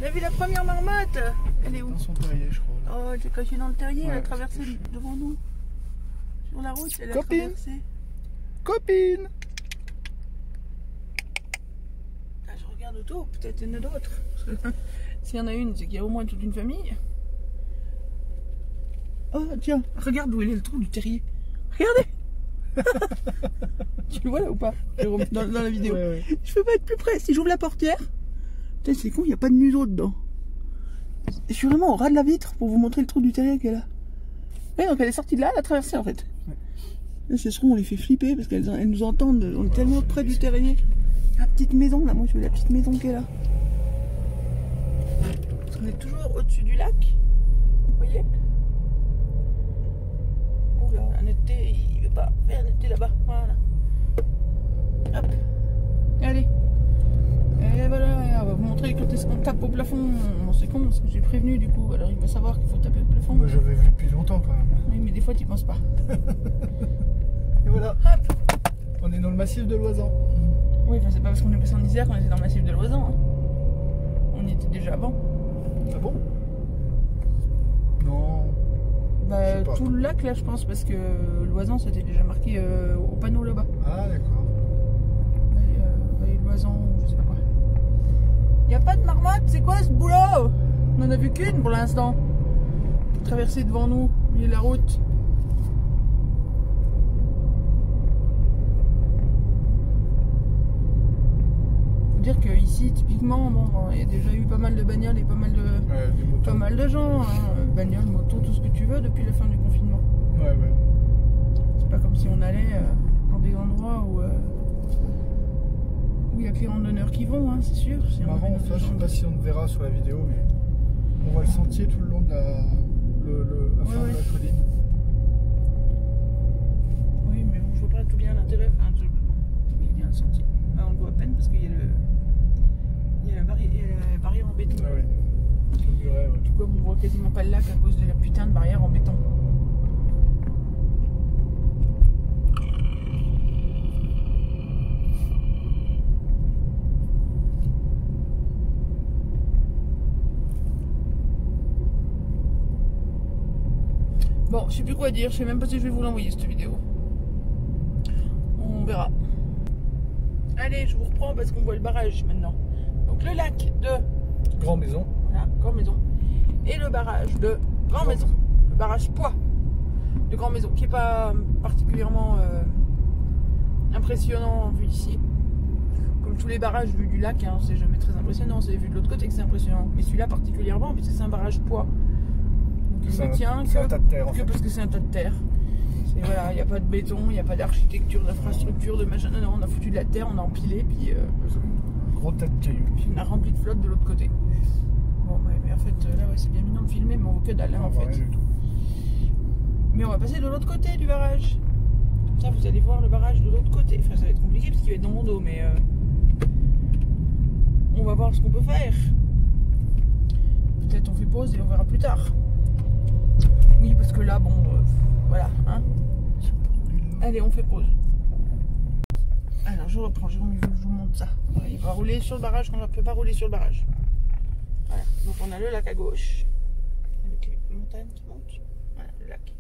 T'as vu la première marmotte? Elle est où? Dans son terrier, je crois. Là. Oh, elle s'est cachée dans le terrier, Ouais, elle a traversé c'est devant nous. Sur la route, elle a Copine. traversé. Copine! Là, je regarde autour, peut-être il y en a d'autres. S'il y en a une, c'est qu'il y a au moins toute une famille. Oh, tiens, regarde où il est le trou du terrier. Regardez! Tu le vois là ou pas, Jérôme, dans la vidéo? Ouais, ouais. Je peux pas être plus près. Si j'ouvre la portière, putain, c'est con, il n'y a pas de museau dedans. Je suis vraiment au ras de la vitre pour vous montrer le trou du terrier qu'elle a. Ouais, donc elle est sortie de là, elle a traversé en fait. Ouais. Là, ce seront, on les fait flipper parce qu'elles nous entendent. On est tellement près du terrier. La petite maison, là, moi je veux la petite maison qu'elle a. Parce qu'on est toujours au-dessus du lac. Vous voyez? Oula, un été, il veut pas faire un été là-bas. Voilà. Hop. Allez. Et voilà, on va vous montrer quand est-ce qu'on tape au plafond. C'est con parce que j'ai prévenu du coup. Alors il va savoir qu'il faut taper au plafond. Moi j'avais vu depuis longtemps quand même. Oui, mais des fois tu penses pas. Et voilà. Hop. On est dans le massif de l'Oisan. Oui, enfin c'est pas parce qu'on est passé en Isère qu'on était dans le massif de l'Oisan. Hein. On y était déjà avant. Ah bon? Non. Bah, Je sais pas. tout le lac là, je pense, parce que l'Oisan c'était déjà marqué au panneau là-bas. Ah d'accord. L'Oisan, je sais pas quoi. Y a pas de marmotte, c'est quoi ce boulot? On en a vu qu'une pour l'instant. Traverser devant nous, au milieu de la route. Faut dire que ici, typiquement, bon, il y a déjà eu pas mal de bagnoles et pas mal de, Des motos. pas mal de gens. Hein. Bagnoles, motos, tout ce que tu veux depuis la fin du confinement. Ouais, ouais. C'est pas comme si on allait dans des endroits où il y a que les randonneurs qui vont, hein, c'est sûr. Si on Marrant, avait enfin, nos je sais jambes. pas si on te verra sur la vidéo, mais on voit le sentier tout le long de la fin Ouais, de la ouais. colline. Oui, mais je vois pas tout bien à l'intérieur. Enfin, oui, il y a un sentier. Bah, on le voit à peine parce qu'il y a la barrière en béton. Ah ouais. Le muret, ouais. Du coup, on voit quasiment pas le lac à cause de la putain de barrière en béton. Bon, je sais plus quoi dire, je sais même pas si je vais vous l'envoyer cette vidéo. On verra. Allez, je vous reprends parce qu'on voit le barrage maintenant. Donc le lac de Grand Maison. voilà, Grand Maison et le barrage de Grand Maison. Le barrage Poix de Grand Maison qui est pas particulièrement impressionnant vu d'ici. Comme tous les barrages vus du lac, hein, c'est jamais très impressionnant. C'est vu de l'autre côté que c'est impressionnant. Mais celui-là particulièrement puisque c'est un barrage Poix. Il ne tient C'est un tas de terre en que fait. parce que c'est un tas de terre. Voilà, il n'y a pas de béton, il n'y a pas d'architecture, d'infrastructure, de machin. Non, on a foutu de la terre, on a empilé, puis Gros tas de cailloux. on a rempli de flotte de l'autre côté. Bon, ouais, mais en fait, là, ouais, c'est bien mignon de filmer, mais on voit que dalle, hein, en fait. Rien du tout. Mais on va passer de l'autre côté du barrage. Comme ça, vous allez voir le barrage de l'autre côté. Enfin, ça va être compliqué parce qu'il va être dans mon dos, mais on va voir ce qu'on peut faire. Peut-être on fait pause et on verra plus tard. Oui, parce que là, bon, voilà, hein. Allez, on fait pause. Alors, je reprends, je vous montre ça. Voilà, il va rouler sur le barrage quand on ne peut pas rouler sur le barrage. Voilà, donc on a le lac à gauche, avec les montagnes qui montent. Voilà, le lac.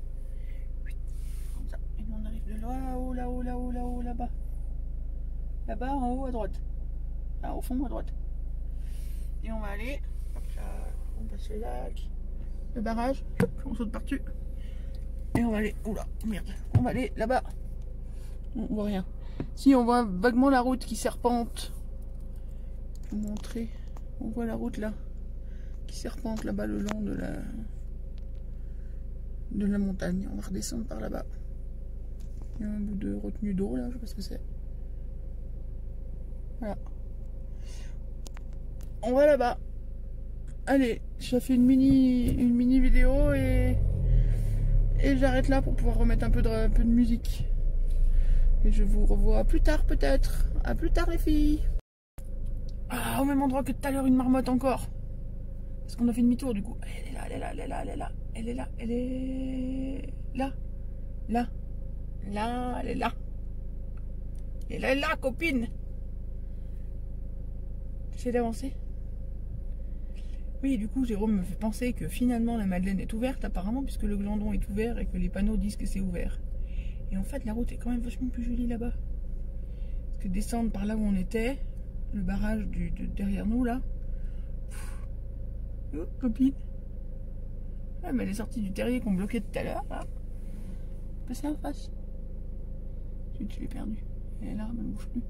Comme ça. Et nous, on arrive de là-haut, là-haut, là-haut, là-haut, là-bas. Là-bas, en haut, à droite. Là, au fond, à droite. Et on va aller, hop là, on passe le lac, le barrage, on saute par-dessus. Et on va aller, oula, merde, on va aller là-bas. On voit rien. Si, on voit vaguement la route qui serpente. Je vais vous montrer. On voit la route là, qui serpente là-bas le long de la montagne. On va redescendre par là-bas. Il y a un bout de retenue d'eau là, je sais pas ce que c'est. Voilà. On va là-bas. Allez, je fais une mini vidéo et j'arrête là pour pouvoir remettre un peu de musique. Et je vous revois plus tard peut-être. À plus tard les filles. Ah, au même endroit que tout à l'heure, une marmotte encore. Parce qu'on a fait demi-tour du coup. Elle est là, elle est là, elle est là, elle est là. Elle est là, elle est là. Là. Là, elle est là. Elle est là, copine. J'essaie d'avancer. Oui, du coup, Jérôme me fait penser que finalement la Madeleine est ouverte, apparemment, puisque le Glandon est ouvert et que les panneaux disent que c'est ouvert. Et en fait, la route est quand même vachement plus jolie là-bas. Parce que descendre par là où on était, le barrage derrière nous, là. Oh, copine. Ah, mais elle est sortie du terrier qu'on bloquait tout à l'heure, là. Passez en face. Je l'ai perdue. Elle est là, elle ne bouge plus.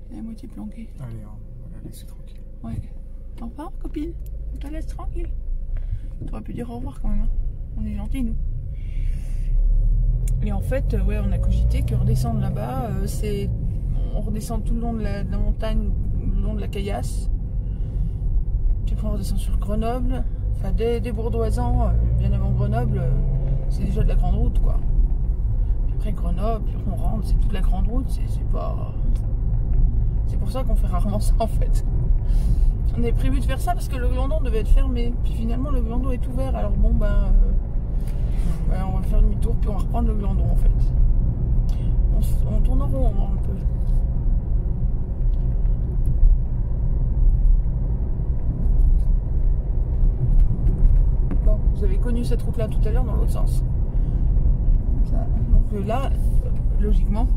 Elle est à moitié planquée. Allez, on va la laisser tranquille. Ouais. Au revoir, copine. On te laisse tranquille. Tu aurais pu dire au revoir quand même. Hein. On est gentils, nous. Et en fait, ouais, on a cogité que redescendre là-bas, c'est. On redescend tout le long de la montagne, le long de la Caillasse. Puis après, on redescend sur Grenoble. Enfin, dès Bourdoisan, bien avant Grenoble, c'est déjà de la grande route, quoi. Puis après Grenoble, puis on rentre, c'est toute la grande route. C'est pas. C'est pour ça qu'on fait rarement ça, en fait. On avait prévu de faire ça parce que le Glandon devait être fermé. Puis finalement, le Glandon est ouvert. Alors bon, ben, on va faire demi-tour, puis on va reprendre le Glandon, en fait. On tourne en rond un peu. Bon, vous avez connu cette route-là tout à l'heure dans l'autre sens. Ça. Donc là, logiquement,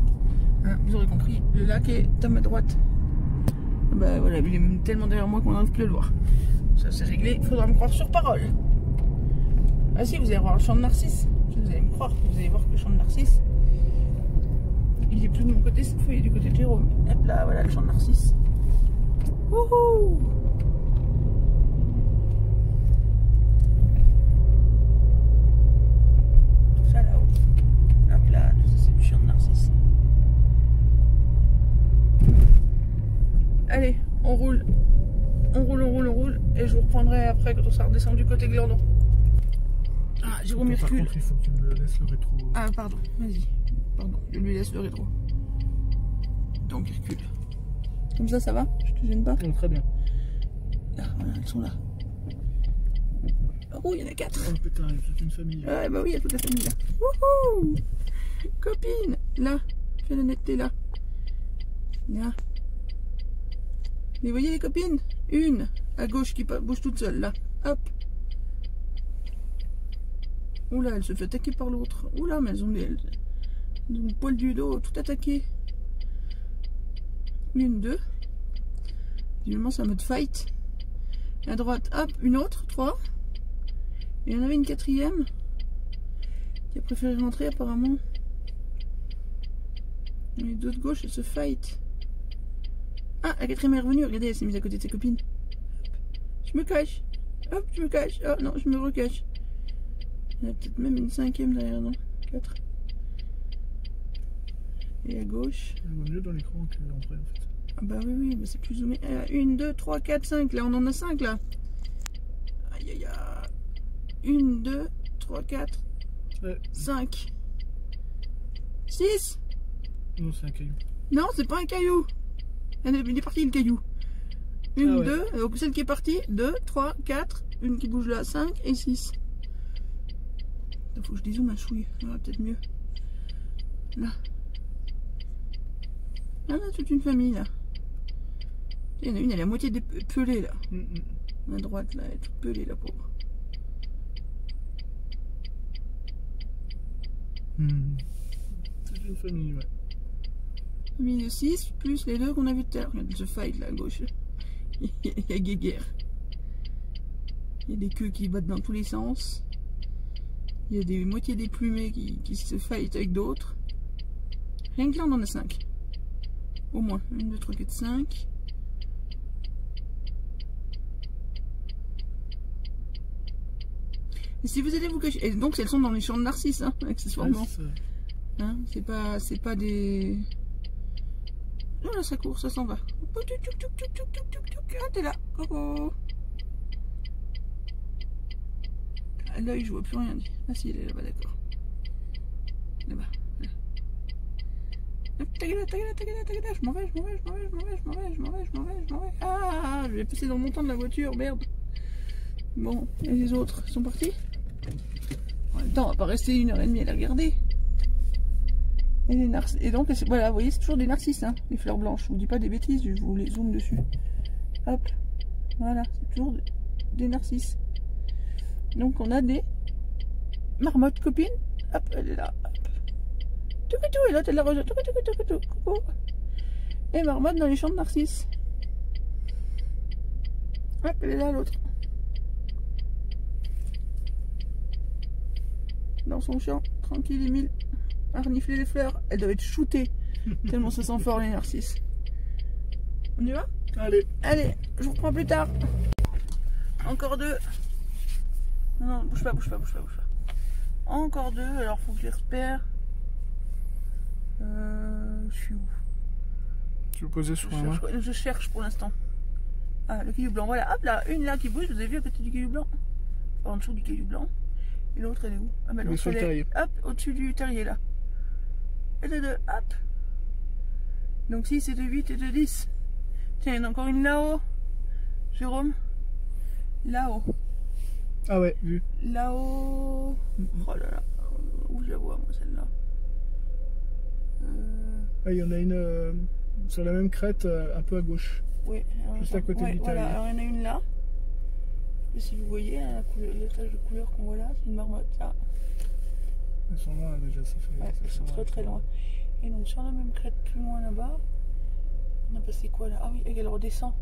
hein, vous aurez compris, le lac est à ma droite. Bah voilà, il est même tellement derrière moi qu'on n'arrive plus à le voir. Ça c'est réglé, il faudra me croire sur parole. Ah si, vous allez voir le champ de Narcisse. Vous allez me croire, vous allez voir que le champ de Narcisse, il est plus de mon côté cette fois, il est du côté de Jérôme. Hop là, voilà le champ de Narcisse. Wouhou! Tout ça là-haut. Hop là, tout ça c'est le champ de Narcisse. Allez, on roule. On roule. Et je vous reprendrai après quand on sera redescendu côté Glandon. Ah, Jérôme Par recule. contre, il faut que tu me laisses le rétro. Ah, pardon, vas-y. Pardon, je lui laisse le rétro. Donc, il recule. Comme ça va? Je te gêne pas? Non, très bien. Ah, voilà, elles sont là. Oh, il y en a 4. Oh putain, il y a toute une famille. Ouais, bah oui, il y a toute la famille là. Wouhou! Copine! Là, fais la netteté là. Là. Mais voyez les copines? Une à gauche qui bouge toute seule là. Hop. Oula, elle se fait attaquer par l'autre. Oula, mais elles ont le poil du dos tout attaqué. Une, deux. Visiblement, c'est un mode fight. À droite, hop, une autre, 3. Et il y en avait une 4e qui a préféré rentrer apparemment. Et les deux de gauche, elles se fight. Ah, la 4e est revenue. Regardez, elle s'est mise à côté de ses copines. Je me cache. Hop, je me cache. Oh non, je me recache. Il y a peut-être même une 5e derrière, non? 4. Et à gauche. Elle voit mieux dans l'écran qu'en vrai en fait. Ah bah oui, bah c'est plus zoomé. 1, 2, 3, 4, 5. Là, on en a 5 là. Aïe aïe aïe. 1, 2, 3, 4, 5. 6. Non, c'est un caillou. Non, c'est pas un caillou. Il est parti le caillou. 1, Ah ouais. 2. Donc celle qui est partie. 2, 3, 4. Une qui bouge là. 5 et 6. Il faut que je dézoome un chouille. Ça va peut-être mieux. Là. Là, on a toute une famille là. Il y en a une, elle est à moitié pelée là. À droite là, elle est toute pelée la pauvre. C'est une famille, ouais. Famille de 6 plus les deux qu'on a vu tout à l'heure. Regarde ce fight là à gauche. Il y a guéguerre. Il y a des queues qui battent dans tous les sens. Il y a des moitiés déplumées qui se fight avec d'autres. Rien que là on en a 5. Au moins. 1, 2, 3, 4, 5. Et si vous allez vous cacher. Et donc elles sont dans les champs de Narcisse, hein, accessoirement. Ouais, Hein, c'est pas des. Oh là, ça court, ça s'en va. Ah, t'es là. Coco. À l'œil, je vois plus rien. Ah si, elle est là-bas, d'accord. Là-bas. Là. Je m'en vais. Ah, je vais passer dans mon temps de la voiture, merde. Bon, et les autres, ils sont partis? En même temps, on va pas rester 1h30 à la regarder. Et donc, voilà, vous voyez, c'est toujours des narcisses, hein, les fleurs blanches. Je vous dis pas des bêtises, je vous les zoome dessus. Hop, voilà, c'est toujours des narcisses. Donc on a des marmottes copines. Hop, elle est là. Hop. Toucoutou, et l'autre elle la rejoint. Toucoutou. Coucou. Et marmotte dans les champs de narcisses. Hop, elle est là l'autre. Dans son champ, tranquille Emile, à renifler les fleurs. Elle doit être shootée, tellement ça sent fort les narcisses. On y va? Allez, je vous reprends plus tard. Encore 2. Non, bouge pas. Encore 2, alors faut que je les repère. Je suis où? Tu veux poser sur un? Je cherche pour l'instant. Ah, le caillou blanc, voilà, hop là, une là qui bouge, vous avez vu à côté du caillou blanc? En dessous du caillou blanc. Et l'autre elle est où? Ah bah l'autre elle est, hop, au-dessus du terrier là. Et de 2, hop. Donc 6 et de 8 et de 10. Tiens, il y en a encore une là-haut. Jérôme. Là-haut. Ah ouais, vu. Là-haut. Oh là là. Où je la vois moi celle-là? Ah, il y en a une sur la même crête, un peu à gauche. Oui. Juste à côté du terrier. Voilà, alors il y en a une là. Je sais pas si vous voyez la couleur, le tache de couleur qu'on voit là, c'est une marmotte là. Elles sont loin déjà, ça fait. Ouais, elles sont très loin. Et donc sur la même crête plus loin là-bas, on a passé quoi là? Ah oui, elle redescend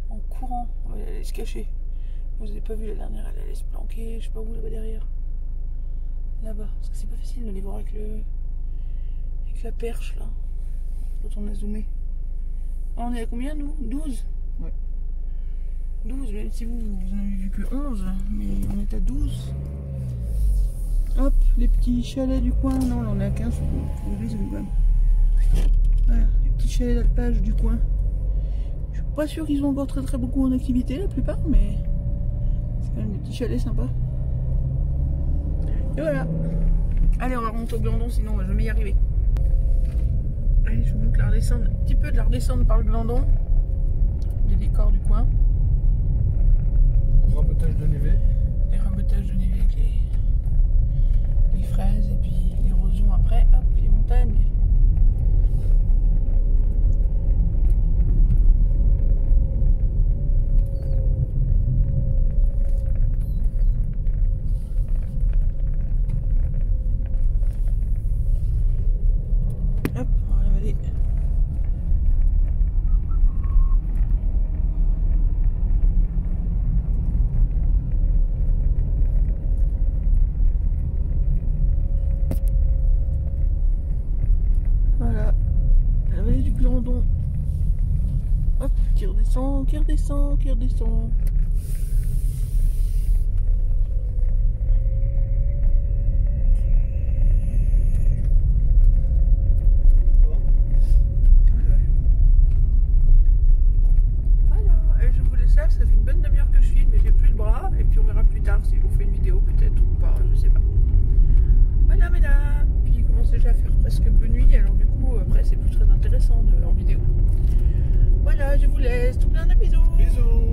en courant, elle allait se cacher. Vous n'avez pas vu la dernière, elle allait se planquer, je sais pas où là-bas derrière. Là-bas, parce que c'est pas facile de les voir avec la perche là. Quand on a zoomé. Ah, on est à combien nous? 12? Ouais. 12, même si vous n'en avez vu que 11, mais on est à 12. Hop, les petits chalets du coin. Non, là on est à 15. Vous les avez même. Voilà, les petits chalets d'alpage du coin. Je suis pas sûr qu'ils ont encore très beaucoup en activité, la plupart, mais c'est quand même des petits chalets sympas. Et voilà. Allez, on va remonter au Glandon, sinon on va jamais y arriver. Allez, je vous montre la redescendre, un petit peu de la redescendre par le Glandon. Les décors du coin. Rabotage de névé. Les rabotages de névé avec les fraises et puis l'érosion après, hop, les montagnes. Hop, on va la vallée. Voilà, la vallée du Glandon. Hop, qui redescend, qui redescend, qui redescend. Voilà, et je vous laisse là, ça fait une bonne demi-heure que je filme, mais j'ai plus de bras. Et puis on verra plus tard si je vous fais une vidéo peut-être ou pas, je sais pas. Voilà mesdames, puis il commence déjà à faire presque peu nuit, alors du coup après c'est plus très intéressant en vidéo. Voilà, je vous laisse, tout plein de bisous. Bisous.